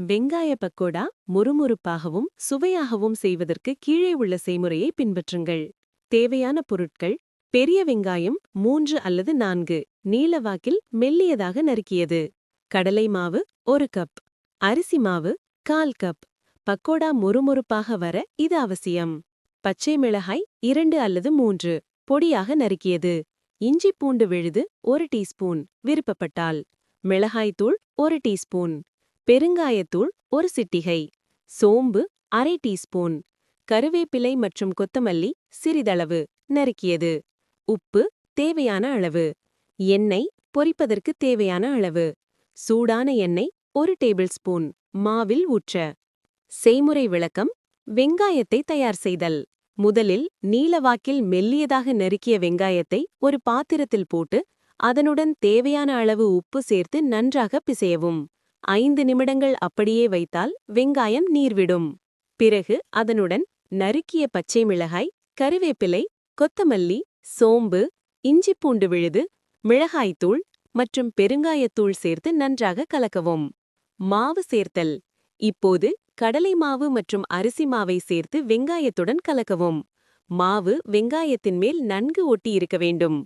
வெங்காய பக்கோடா முறுமுறுப்பாகவும் சுவையாகவும் செய்வதற்கு கீழே உள்ள செய்முறையை பின்பற்றுங்கள். தேவையான பொருட்கள்: பெரிய வெங்காயம் 3 அல்லது 4, நீளவாக்கில் மெல்லியதாக நறுக்கியது. கடலை மாவு 1 கப். அரிசி மாவு 1/4 கப். பக்கோடா முறுமுறுப்பாக வர இது அவசியம். பச்சை மிளகாய் 2 அல்லது 3, பொடியாக நறுக்கியது. இஞ்சி பூண்டு விழுது 1 டீஸ்பூன், விருப்பப்பட்டால். மிளகாய்த்தூள் 1 டீஸ்பூன். பெருங்காயத்தூள் 1 சிட்டிகை. சோம்பு அரை டீஸ்பூன். கருவேப்பிலை மற்றும் கொத்தமல்லி சிறிதளவு, நறுக்கியது. உப்பு தேவையான அளவு. எண்ணெய் பொரிப்பதற்கு தேவையான அளவு. சூடான எண்ணெய் 1 டேபிள் ஸ்பூன், மாவில் ஊற்ற. செய்முறை விளக்கம்: வெங்காயத்தை தயார் செய்தல். முதலில் நீளவாக்கில் மெல்லியதாக நறுக்கிய வெங்காயத்தை ஒரு பாத்திரத்தில் போட்டு அதனுடன் தேவையான அளவு உப்பு சேர்த்து நன்றாக பிசையவும். 5 நிமிடங்கள் அப்படியே வைத்தால் வெங்காயம் நீர்விடும். பிறகு அதனுடன் நறுக்கிய பச்சை மிளகாய், கருவேப்பிலை, கொத்தமல்லி, சோம்பு, இஞ்சி பூண்டு விழுது, மிளகாய்த்தூள் மற்றும் பெருங்காயத்தூள் சேர்த்து நன்றாக கலக்கவும். மாவு சேர்த்தல்: இப்போது கடலை மாவு மற்றும் அரிசி மாவை சேர்த்து வெங்காயத்துடன் கலக்கவும். மாவு வெங்காயத்தின் மேல் நன்கு ஒட்டி இருக்க வேண்டும்.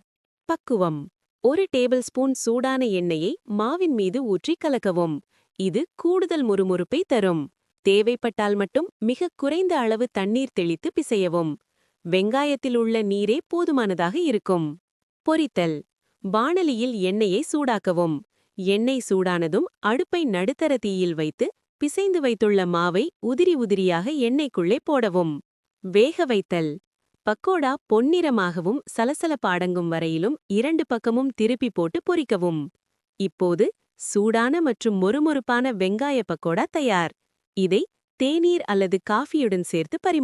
பக்குவம்: 1 டேபிள் ஸ்பூன் சூடான எண்ணெயை மாவின் மீது ஊற்றி கலக்கவும். இது கூடுதல் முறுமுறுப்பை தரும். தேவைப்பட்டால் மட்டும் மிகக் குறைந்த அளவு தண்ணீர் தெளித்து பிசையவும். வெங்காயத்தில் உள்ள நீரே போதுமானதாக இருக்கும். பொரித்தல்: வாணலியில் எண்ணெயை சூடாக்கவும். எண்ணெய் சூடானதும் அடுப்பை நடுத்தர தீயில் வைத்து பிசைந்து வைத்துள்ள மாவை உதிரி உதிரியாக எண்ணெய்க்குள்ளே போடவும். வேக வைத்தல்: பக்கோடா பொன்னிறமாகவும் சலசலப்பாடங்கும் வரையிலும் 2 பக்கமும் திருப்பி போட்டு பொரிக்கவும். இப்போது சூடான மற்றும் மொறுமொறுப்பான வெங்காய பக்கோடா தயார். இதை தேநீர் அல்லது காஃபியுடன் சேர்த்து பரிமாறவும்.